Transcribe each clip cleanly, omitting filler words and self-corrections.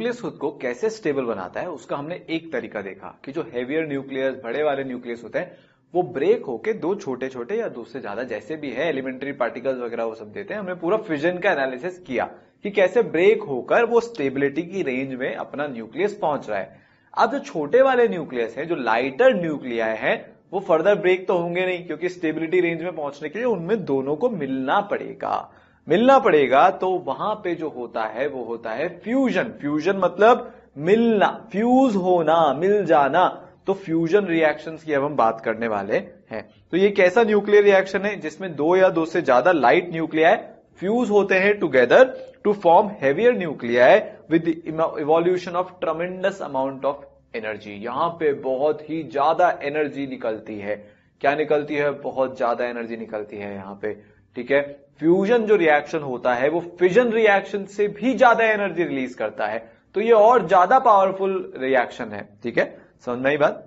Nucleus खुद को कैसे स्टेबल बनाता है उसका हमने एक तरीका देखा कि जो हेवियर न्यूक्लियस, बड़े वाले न्यूक्लियस होते हैं, वो ब्रेक होके दो छोटे छोटे या दो से ज्यादा जैसे भी है एलिमेंट्री पार्टिकल्स वगैरह वो सब देते हैं। हमने पूरा फिजन का एनालिसिस किया कि कैसे ब्रेक होकर वो स्टेबिलिटी की रेंज में अपना न्यूक्लियस पहुंच रहा है। अब जो छोटे वाले न्यूक्लियस हैं, जो लाइटर न्यूक्लियाई हैं, वो फर्दर ब्रेक तो होंगे नहीं, क्योंकि स्टेबिलिटी रेंज में पहुंचने के लिए उनमें दोनों को मिलना पड़ेगा। तो वहां पे जो होता है वो होता है फ्यूजन। फ्यूजन मतलब मिलना, फ्यूज होना, मिल जाना। तो फ्यूजन रिएक्शंस की अब हम बात करने वाले हैं। तो ये कैसा न्यूक्लियर रिएक्शन है जिसमें दो या दो से ज्यादा लाइट न्यूक्लियाई फ्यूज होते हैं together to form heavier nuclei with the evolution of tremendous amount of energy. यहां पे बहुत ही ज्यादा एनर्जी निकलती है। क्या निकलती है? बहुत ज्यादा एनर्जी निकलती है यहां पे। ठीक है, फ्यूजन जो रिएक्शन होता है वो फिजन रिएक्शन से भी ज्यादा एनर्जी रिलीज करता है, तो ये और ज्यादा पावरफुल रिएक्शन है। ठीक है, समझ में आई बात?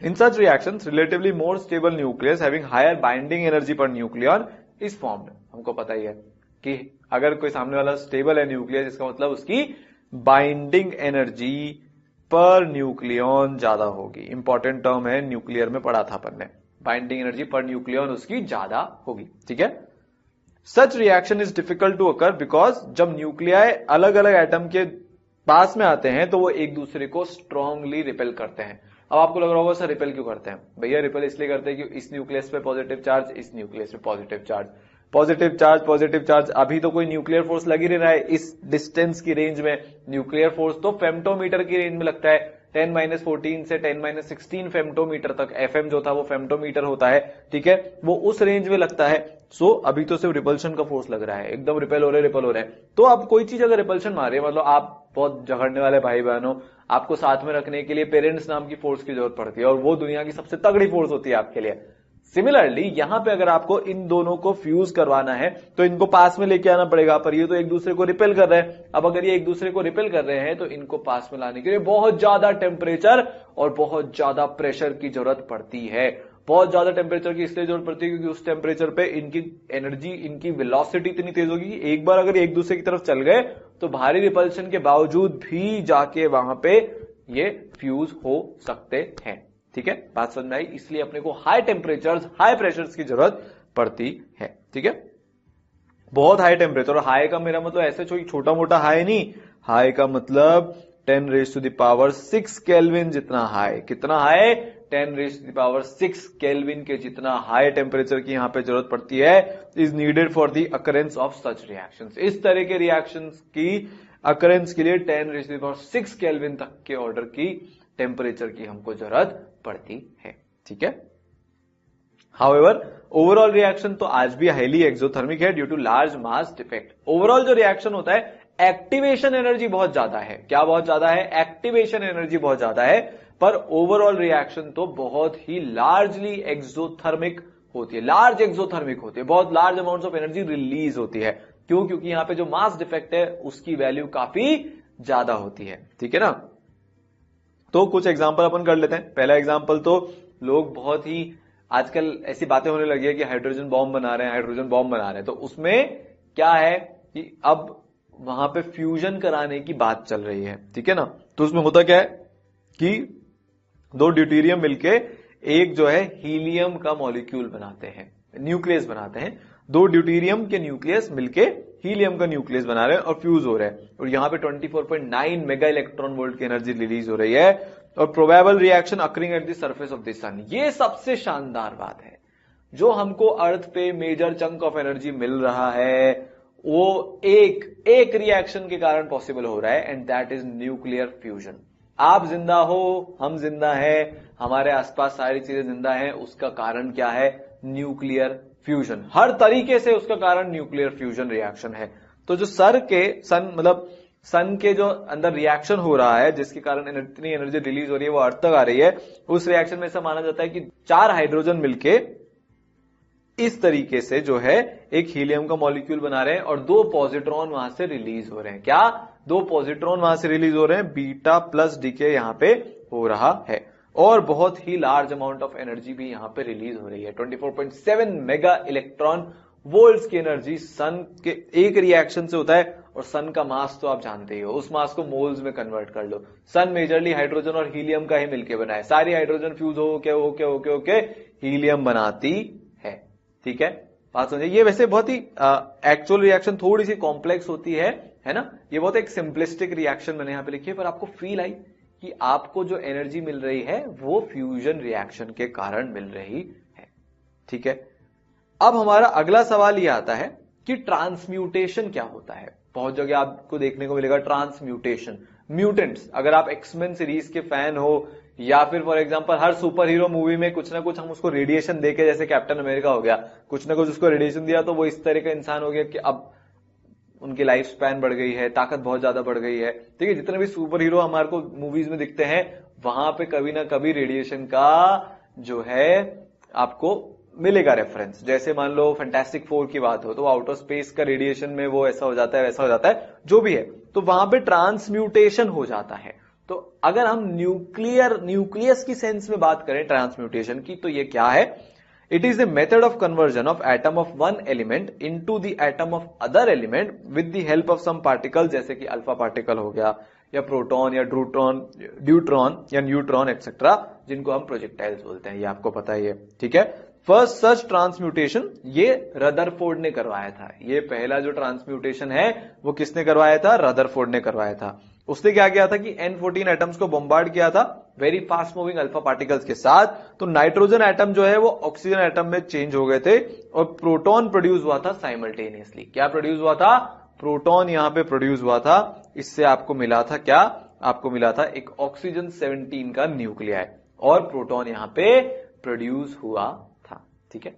In such reactions relatively more stable nucleus having higher binding energy per nucleon is formed. हमको पता ही है कि अगर कोई सामने वाला स्टेबल है न्यूक्लियस, इसका मतलब उसकी बाइंडिंग एनर्जी पर न्यूक्लियन ज्यादा होगी। इंपॉर्टेंट टर्म है, न्यूक्लियर में पढ़ा था अपन ने, बाइंडिंग एनर्जी पर न्यूक्लियन उसकी ज्यादा होगी। ठीक है, such reaction is difficult to occur because जब न्यूक्लियाई अलग अलग एटम के पास में आते हैं तो वो एक दूसरे को स्ट्रांगली रिपेल करते हैं। अब आपको लग रहा होगा सर रिपेल क्यों करते हैं? भैया रिपेल इसलिए करते हैं कि इस न्यूक्लियस पे पॉजिटिव चार्ज, इस न्यूक्लियस पे पॉजिटिव चार्ज, पॉजिटिव चार्ज। अभी तो कोई न्यूक्लियर फोर्स लग ही नहीं रहा है इस डिस्टेंस की रेंज में। न्यूक्लियर फोर्स तो फेम्टोमीटर की रेंज में लगता है, 10-14 से 10-16 फेम्टोमीटर तक। एफएम जो था वो फेम्टोमीटर होता है। ठीक है, वो उस रेंज में लगता है। सो अभी तो सिर्फ रिपल्शन का फोर्स लग रहा है, एकदम रिपेल हो रहे हैं। तो अब कोई चीज अगर रिपल्शन मारे, मतलब आप बहुत झगड़ने वाले भाई बहनों, आपको साथ में रखने के लिए पेरेंट्स नाम की फोर्स की जरूरत पड़ती है, और वो दुनिया की सबसे तगड़ी फोर्स होती है आपके लिए। सिमिलरली यहां पे अगर आपको इन दोनों को फ्यूज करवाना है तो इनको पास में लेके आना पड़ेगा, पर ये तो एक दूसरे को रिपेल कर रहे हैं। अब अगर ये एक दूसरे को रिपेल कर रहे हैं तो इनको पास में लाने के लिए बहुत ज्यादा टेम्परेचर और बहुत ज्यादा प्रेशर की जरूरत पड़ती है। बहुत ज्यादा टेम्परेचर की इसलिए जरूरत पड़ती है क्योंकि उस टेम्परेचर पे इनकी एनर्जी, इनकी वेलोसिटी इतनी तेज होगी कि एक बार अगर एक दूसरे की तरफ चल गए तो भारी रिपल्शन के बावजूद भी जाके वहां पे ये फ्यूज हो सकते हैं। ठीक है, बात समझ में आई? इसलिए अपने को हाई टेम्परेचर्स, हाई प्रेशर्स की जरूरत पड़ती है। ठीक है, बहुत हाई टेम्परेचर। और हाई का मेरा मतलब ऐसे छोटा मोटा हाई नहीं, हाई का मतलब 10⁻⁶ केल्विन जितना हाई। कितना हाई? 10⁻⁶ केल्विन के जितना हाई टेम्परेचर की यहां पे जरूरत पड़ती है, is needed for the occurrence of such reactions. इस तरह के रिएक्शंस की अकरेंस के लिए 10⁻⁶ केल्विन तक के ऑर्डर की टेम्परेचर की हमको जरूरत पड़ती है। ठीक है, हाउएवर ओवरऑल रिएक्शन तो आज भी हाईली एक्सोथर्मिक है due to large mass defect. Overall जो रिएक्शन होता है, एक्टिवेशन एनर्जी बहुत ज्यादा है। क्या बहुत ज्यादा है? एक्टिवेशन एनर्जी बहुत ज्यादा है, पर ओवरऑल रिएक्शन तो बहुत ही लार्जली एक्सोथर्मिक होती है, लार्ज एक्सोथर्मिक होती है। बहुत large amounts of energy release होती है। क्यों? क्योंकि यहां पे जो मास डिफेक्ट है उसकी वैल्यू काफी ज्यादा होती है। ठीक है ना? तो कुछ एग्जांपल अपन कर लेते हैं। पहला एग्जांपल तो लोग बहुत ही आजकल ऐसी बातें होने लगी है कि हाइड्रोजन बॉम्ब बना रहे हैं, तो उसमें क्या है कि अब वहां पे फ्यूजन कराने की बात चल रही है। ठीक है ना? तो उसमें होता क्या है कि दो ड्यूटेरियम मिलके एक जो है हीलियम का मॉलिक्यूल बनाते हैं, न्यूक्लियस बनाते हैं। दो ड्यूटेरियम के न्यूक्लियस मिलके हीलियम का न्यूक्लियस बना रहे हैं और फ्यूज हो रहे हैं, और यहां पे 24.9 मेगा इलेक्ट्रॉन वोल्ट की एनर्जी रिलीज हो रही है, और probable reaction occurring at the surface of the sun. ये सबसे शानदार बात है। जो हमको अर्थ पे मेजर चंक ऑफ एनर्जी मिल रहा है वो एक रिएक्शन के कारण पॉसिबल हो रहा है, and that is nuclear fusion. आप जिंदा हो, हम जिंदा है, हमारे आसपास सारी चीजें जिंदा हैं, उसका कारण क्या है? Nuclear fusion. हर तरीके से उसका कारण न्यूक्लियर फ्यूजन रिएक्शन है। तो जो सन के जो अंदर रिएक्शन हो रहा है जिसके कारण इतनी एनर्जी रिलीज हो रही है वो अर्थ तक आ रही है, उस रिएक्शन में ऐसा माना जाता है कि 4 हाइड्रोजन मिलके इस तरीके से जो है एक हीलियम का मॉलिक्यूल बना रहे हैं, और 2 पॉजिट्रॉन वहां से रिलीज हो रहे हैं। क्या? 2 पॉजिट्रॉन वहां से रिलीज हो रहे हैं, बीटा प्लस डीके यहां पे हो रहा है, और बहुत ही लार्ज अमाउंट ऑफ एनर्जी भी यहां पे रिलीज हो रही है। 24.7 मेगा इलेक्ट्रॉन वोल्ट्स की एनर्जी सन के एक रिएक्शन से होता है, और सन का मास तो आप जानते ही हो, उस मास को मोल्स में कन्वर्ट कर लो। सन मेजरली हाइड्रोजन और हीलियम का ही मिलकर बना है, सारी हाइड्रोजन फ्यूज होके हीलियम बनाती है। ठीक है, बात समझिए। ये वैसे बहुत ही एक्चुअल रिएक्शन थोड़ी सी कॉम्प्लेक्स होती है ना। ये बहुत एक सिंपलिस्टिक रिएक्शन मैंने यहां पे लिखी है, पर आपको फील आई कि आपको जो एनर्जी मिल रही है वो फ्यूजन रिएक्शन के कारण मिल रही है। ठीक है, अब हमारा अगला सवाल ये आता है कि ट्रांसम्यूटेशन क्या होता है। बहुत जगह आपको देखने को मिलेगा ट्रांसम्यूटेशन, म्यूटेंट्स। अगर आप एक्समेन सीरीज के फैन हो, या फिर for example her super hero movie में कुछ ना कुछ हम उसको रेडिएशन देके, जैसे कैप्टन अमेरिका हो गया, कुछ ना कुछ उसको रेडिएशन दिया तो वो इस तरह का इंसान हो गया कि अब उनकी लाइफ स्पैन बढ़ गई है, ताकत बहुत ज्यादा बढ़ गई है। ठीक है, जितने भी सुपर हीरो हमारे को मूवीज में दिखते हैं, वहां पे कभी ना कभी रेडिएशन का जो है आपको मिलेगा रेफरेंस। जैसे मान लो फैंटास्टिक फोर की बात हो तो आउटर स्पेस का रेडिएशन में वो ऐसा हो जाता है, वैसा हो जाता है, जो भी है, तो वहां पे ट्रांसम्यूटेशन हो जाता है। तो अगर हम न्यूक्लियस की सेंस में बात करें ट्रांसम्यूटेशन की, तो ये क्या है? It is the method of conversion of atom of one element into the atom of other element with the help of some particle, जैसे कि अल्फा पार्टिकल हो गया, या प्रोटॉन, या ड्यूट्रॉन या न्यूट्रॉन एक्सेट्रा, जिनको हम प्रोजेक्टाइल्स बोलते हैं, ये आपको पता ही है। ठीक है, फर्स्ट सच ट्रांसम्यूटेशन ये रदरफोर्ड ने करवाया था। ये पहला जो ट्रांसम्यूटेशन है वो किसने करवाया था? रदरफोर्ड ने करवाया था। उसने क्या किया था कि N14 एटम्स को बॉम्बार्ड किया था very fast moving alpha particles के साथ, तो नाइट्रोजन एटम जो है वो ऑक्सीजन एटम में चेंज हो गए थे, और प्रोटॉन प्रोड्यूस हुआ था साइमल्टेनियसली। क्या प्रोड्यूस हुआ था? प्रोटॉन यहां पे प्रोड्यूस हुआ था। इससे आपको मिला था क्या? आपको मिला था एक ऑक्सीजन 17 का न्यूक्लियाई, और प्रोटॉन यहां पे प्रोड्यूस हुआ था। ठीक है,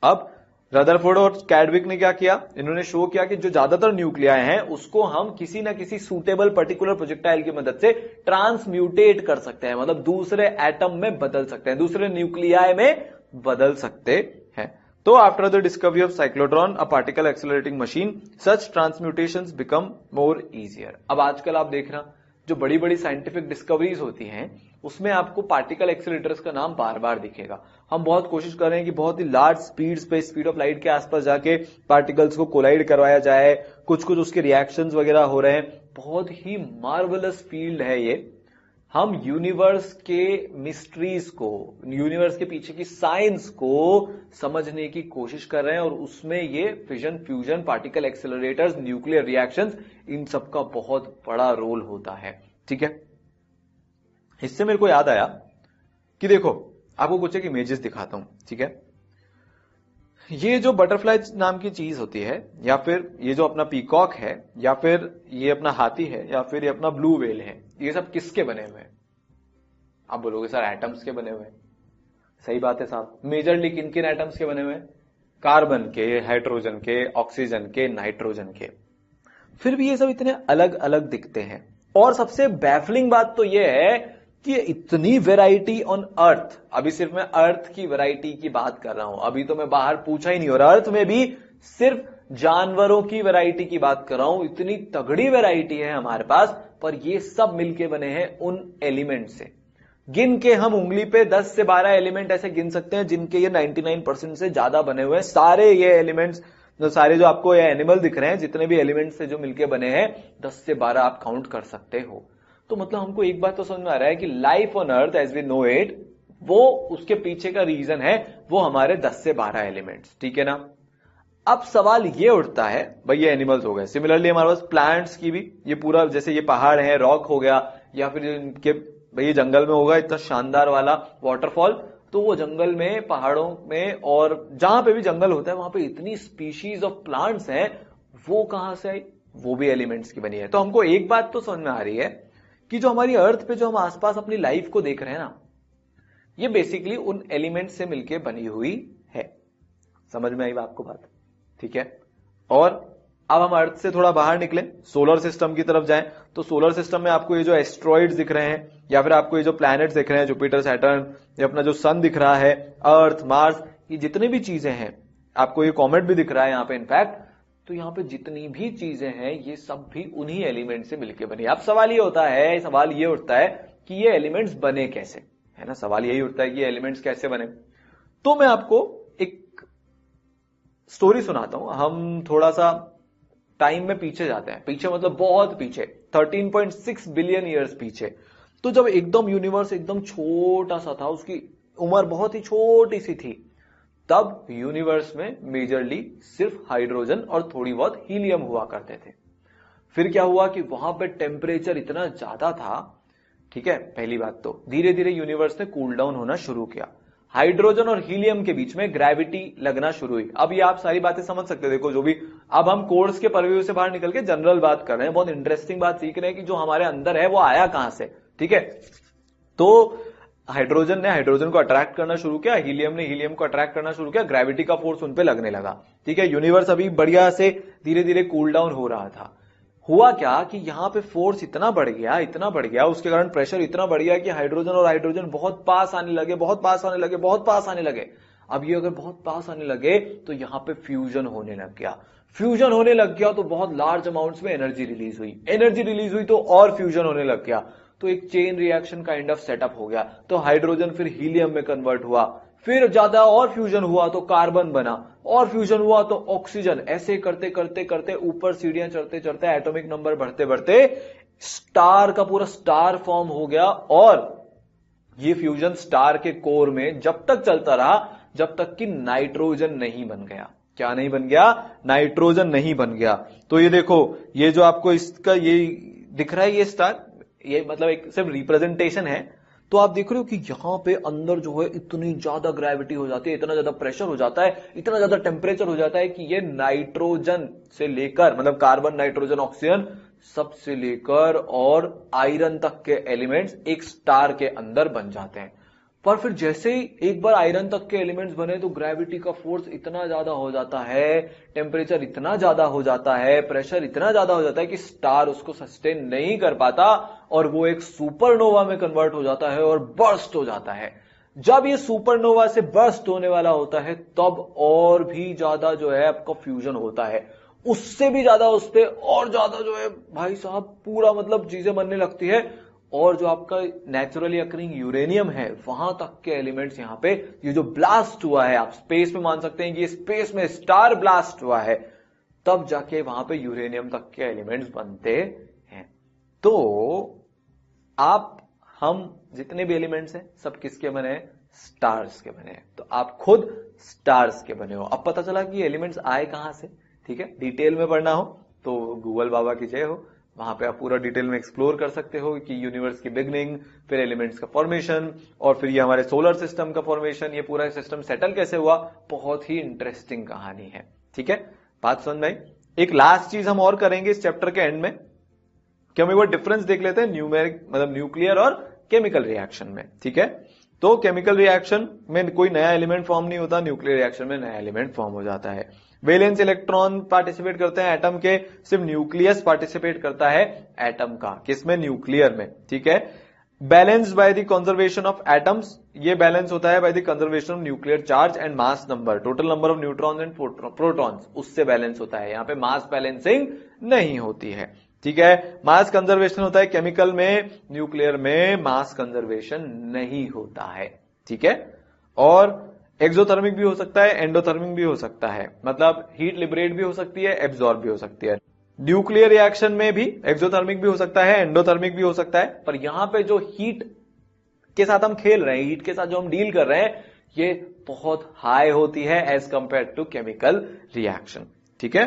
अब रदरफोर्ड और कैडविक ने क्या किया? इन्होंने शो किया कि जो ज्यादातर न्यूक्लियाई हैं उसको हम किसी ना किसी सूटेबल पर्टिकुलर प्रोजेक्टाइल की मदद से ट्रांसम्यूटेट कर सकते हैं, मतलब दूसरे एटम में बदल सकते हैं, दूसरे न्यूक्लियाई में बदल सकते हैं। तो after the discovery of cyclotron, a particle accelerating machine, such transmutations become more easier. अब आजकल आप देख रहे, जो बड़ी बड़ी साइंटिफिक डिस्कवरीज होती हैं उसमें आपको पार्टिकल एक्सेलरेटर्स का नाम बार बार दिखेगा। हम बहुत कोशिश कर रहे हैं कि बहुत ही लार्ज स्पीड्स पे, स्पीड ऑफ लाइट के आसपास जाके पार्टिकल्स को कोलाइड करवाया जाए, कुछ कुछ उसके रिएक्शंस वगैरह हो रहे हैं। बहुत ही मार्वलस फील्ड है ये। हम यूनिवर्स के मिस्ट्रीज को, यूनिवर्स के पीछे की साइंस को समझने की कोशिश कर रहे हैं, और उसमें ये fission, fusion, particle accelerators, nuclear reactions, इन सब का बहुत बड़ा रोल होता है। ठीक है, इससे मेरे को याद आया कि देखो, आपको कुछ एक इमेजेस दिखाता हूं। ठीक है, ये जो बटरफ्लाई नाम की चीज होती है, या फिर ये जो अपना पीकॉक है, या फिर ये अपना हाथी है, या फिर ये अपना ब्लू व्हेल है, ये सब किसके बने हुए हैं? आप बोलोगे सर एटम्स के बने हुए हैं। सही बात है साहब। मेजरली किन किन एटम्स के बने हुए हैं? कार्बन के, हाइड्रोजन के, ऑक्सीजन के, नाइट्रोजन के। फिर भी ये सब इतने अलग अलग दिखते हैं। और सबसे बैफलिंग बात तो ये है कि इतनी वैरायटी ऑन अर्थ। अभी सिर्फ मैं अर्थ की वैरायटी की बात कर रहा हूं, अभी तो मैं बाहर पूछा ही नहीं, और अर्थ में भी सिर्फ जानवरों की वैरायटी की बात कर रहा हूं। इतनी तगड़ी वैरायटी है हमारे पास, पर ये सब मिलके बने हैं उन एलिमेंट से। गिन के हम उंगली पे 10 से 12 एलिमेंट ऐसे गिन सकते हैं जिनके ये 99% से ज्यादा बने हुए हैं। सारे ये एलिमेंट्स, सारे जो आपको ये एनिमल दिख रहे हैं, जितने भी एलिमेंट्स से जो मिलके बने हैं, 10 से 12 आप काउंट कर सकते हो। तो मतलब हमको एक बात तो समझ में आ रहा है कि life on earth as we know it, वो उसके पीछे का रीजन है वो हमारे 10 से 12 एलिमेंट्स। ठीक है ना। अब सवाल ये उठता है, भाई ये एनिमल्स हो गए, सिमिलरली हमारे पास प्लांट्स की भी, ये पूरा जैसे ये पहाड़ है, रॉक हो गया, या फिर इनके भाई ये जंगल में होगा इतना शानदार वाला वाटरफॉल, तो वो जंगल में, पहाड़ों में, और जहां पे भी जंगल होता है वहां पे इतनी स्पीशीज ऑफ प्लांट्स हैं, वो कहां से आई? वो भी एलिमेंट्स की बनी है। तो हमको एक बात तो समझ में आ रही है कि जो हमारी अर्थ पे जो हम आसपास अपनी लाइफ को देख रहे हैं ना, ये बेसिकली उन एलिमेंट्स से मिलके बनी हुई है। समझ में आई आपको बात? ठीक है। और अब हम अर्थ से थोड़ा बाहर निकले, सोलर सिस्टम की तरफ जाएं, तो सोलर सिस्टम में आपको ये जो एस्ट्रॉइड्स दिख रहे हैं, या फिर आपको ये जो प्लैनेट्स दिख रहे हैं, जुपिटर, सैटर्न, ये अपना जो सन दिख रहा है, अर्थ, मार्स, ये जितनी भी चीजें हैं, आपको ये कॉमेट भी दिख रहा है यहां पे इनफैक्ट, तो यहां पे जितनी भी चीजें हैं ये सब भी उन्हीं एलिमेंट से मिलकर बनी। अब सवाल ये होता है, सवाल ये उठता है कि ये एलिमेंट्स बने कैसे, है ना। सवाल यही उठता है कि ये एलिमेंट्स कैसे बने। तो मैं आपको एक स्टोरी सुनाता हूं। हम थोड़ा सा टाइम में पीछे जाते हैं, पीछे मतलब बहुत पीछे, 13.6 बिलियन ईयर्स पीछे। तो जब एकदम यूनिवर्स एकदम छोटा सा था, उसकी उम्र बहुत ही छोटी सी थी, तब यूनिवर्स में मेजरली सिर्फ हाइड्रोजन और थोड़ी बहुत हीलियम हुआ करते थे। फिर क्या हुआ कि वहां पे टेम्परेचर इतना ज्यादा था, ठीक है, पहली बात तो धीरे धीरे यूनिवर्स ने कूल डाउन होना शुरू किया। हाइड्रोजन और हीलियम के बीच में ग्रेविटी लगना शुरू हुई। अब ये आप सारी बातें समझ सकते हैं, देखो जो भी, अब हम कोर्स के परव्यू से बाहर निकल के जनरल बात कर रहे हैं, बहुत इंटरेस्टिंग बात सीख रहे हैं कि जो हमारे अंदर है वो आया कहां से, ठीक है। तो हाइड्रोजन ने हाइड्रोजन को अट्रैक्ट करना शुरू किया, हीलियम ने हीलियम को अट्रैक्ट करना शुरू किया, ग्रेविटी का फोर्स उन पे लगने लगा, ठीक है। यूनिवर्स अभी बढ़िया से धीरे धीरे कूल डाउन हो रहा था। हुआ क्या कि यहां पे फोर्स इतना बढ़ गया, उसके कारण प्रेशर इतना बढ़ गया कि हाइड्रोजन और हाइड्रोजन बहुत पास आने लगे, बहुत पास आने लगे, बहुत पास आने लगे। अब ये अगर बहुत पास आने लगे तो यहां पे फ्यूजन होने लग गया। फ्यूजन होने लग गया तो बहुत लार्ज अमाउंट्स में एनर्जी रिलीज हुई तो और फ्यूजन होने लग गया, तो एक chain reaction kind of setup हो गया। तो हाइड्रोजन फिर हीलियम में कन्वर्ट हुआ, फिर ज्यादा और फ्यूजन हुआ तो कार्बन बना, और फ्यूजन हुआ तो ऑक्सीजन, ऐसे करते करते करते ऊपर सीढ़ियां चढ़ते चढ़ते एटॉमिक नंबर बढ़ते बढ़ते स्टार का पूरा स्टार फॉर्म हो गया। और ये फ्यूजन स्टार के कोर में जब तक चलता रहा जब तक कि नाइट्रोजन नहीं बन गया। क्या नहीं बन गया? नाइट्रोजन नहीं बन गया। तो ये देखो, ये जो आपको इसका ये दिख रहा है, ये स्टार, ये मतलब एक सिर्फ रिप्रेजेंटेशन है। तो आप देख रहे हो कि यहां पे अंदर जो है इतनी ज्यादा ग्रेविटी हो जाती है, इतना ज्यादा प्रेशर हो जाता है, इतना ज्यादा टेम्परेचर हो जाता है कि ये नाइट्रोजन से लेकर, मतलब कार्बन, नाइट्रोजन, ऑक्सीजन सबसे लेकर और आयरन तक के एलिमेंट्स एक स्टार के अंदर बन जाते हैं। पर फिर जैसे ही एक बार आयरन तक के एलिमेंट्स बने तो ग्रेविटी का फोर्स इतना ज्यादा हो जाता है, टेम्परेचर इतना ज्यादा हो जाता है, प्रेशर इतना ज्यादा हो जाता है कि स्टार उसको सस्टेन नहीं कर पाता और वो एक सुपरनोवा में कन्वर्ट हो जाता है और बर्स्ट हो जाता है। जब ये सुपरनोवा से बर्स्ट होने वाला होता है तब और भी ज्यादा जो है आपका फ्यूजन होता है, उससे भी ज्यादा उस पर और ज्यादा जो है भाई साहब पूरा मतलब चीजें बनने लगती है। और जो आपका नेचुरली अकरिंग यूरेनियम है वहां तक के एलिमेंट्स यहां पे, ये जो ब्लास्ट हुआ है, आप स्पेस में मान सकते हैं कि ये स्पेस में स्टार ब्लास्ट हुआ है, तब जाके वहां पे यूरेनियम तक के एलिमेंट्स बनते हैं। तो हम जितने भी एलिमेंट्स हैं सब किसके बने हैं? स्टार्स के बने हैं। तो आप खुद स्टार्स के बने हो। अब पता चला कि एलिमेंट्स आए कहां से, ठीक है। डिटेल में पढ़ना हो तो गूगल बाबा की जय हो, वहां पे आप पूरा डिटेल में एक्सप्लोर कर सकते हो कि यूनिवर्स की बिगनिंग, फिर एलिमेंट्स का फॉर्मेशन, और फिर ये हमारे सोलर सिस्टम का फॉर्मेशन, ये पूरा सिस्टम सेटल कैसे हुआ। बहुत ही इंटरेस्टिंग कहानी है, ठीक है। बात समझ में आई? एक लास्ट चीज हम और करेंगे इस चैप्टर के एंड में कि हम एक बार डिफरेंस देख लेते हैं न्यूमेरिक, मतलब न्यूक्लियर और केमिकल रिएक्शन में, ठीक है। तो केमिकल रिएक्शन में कोई नया एलिमेंट फॉर्म नहीं होता, न्यूक्लियर रिएक्शन में नया एलिमेंट फॉर्म हो जाता है। वैलेंस इलेक्ट्रॉन पार्टिसिपेट करते हैं एटम के, सिर्फ न्यूक्लियस पार्टिसिपेट करता है एटम का, किसमें? न्यूक्लियर में, ठीक है। Balance by the conservation of atoms, ये बैलेंस होता है by the conservation of nuclear charge and mass number, total number of neutrons and protons, उससे बैलेंस होता है। यहां पे मास बैलेंसिंग नहीं होती है, ठीक है। मास कंजर्वेशन होता है केमिकल में, न्यूक्लियर में मास कंजर्वेशन नहीं होता है, ठीक है। और एक्सोथर्मिक भी हो सकता है, एंडोथर्मिक भी हो सकता है, मतलब हीट लिबरेट भी हो सकती है, एब्जॉर्ब भी हो सकती है। न्यूक्लियर रिएक्शन में भी एक्सोथर्मिक भी हो सकता है, एंडोथर्मिक भी हो सकता है। पर यहां पे जो हीट के साथ हम खेल रहे हैं, हीट के साथ जो हम डील कर रहे हैं, ये बहुत हाई होती है as compare to chemical reaction, ठीक है।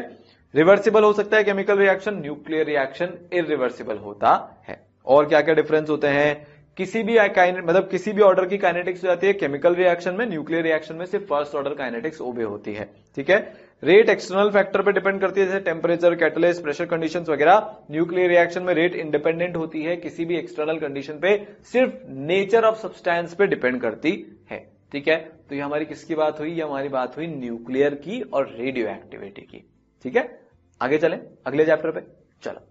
रिवर्सिबल हो सकता है chemical reaction, nuclear reaction irreversible होता है। और क्या क्या डिफरेंस होते हैं? किसी भी मतलब किसी भी ऑर्डर की काइनेटिक्स हो जाती है केमिकल रिएक्शन में, न्यूक्लियर रिएक्शन में सिर्फ फर्स्ट ऑर्डर काइनेटिक्स ओबे होती है, ठीक है। रेट एक्सटर्नल फैक्टर पे डिपेंड करती है, जैसे टेम्परेचर, कैटलिस्ट, प्रेशर कंडीशंस वगैरह। न्यूक्लियर रिएक्शन में रेट इंडिपेंडेंट होती है, किसी भी एक्सटर्नल कंडीशन पे, सिर्फ नेचर ऑफ सब्सटेंस पे डिपेंड करती है, ठीक है। तो ये हमारी किसकी बात हुई? ये हमारी बात हुई न्यूक्लियर की और रेडियो एक्टिविटी की, ठीक है। आगे चलें अगले चैप्टर पे, चलो।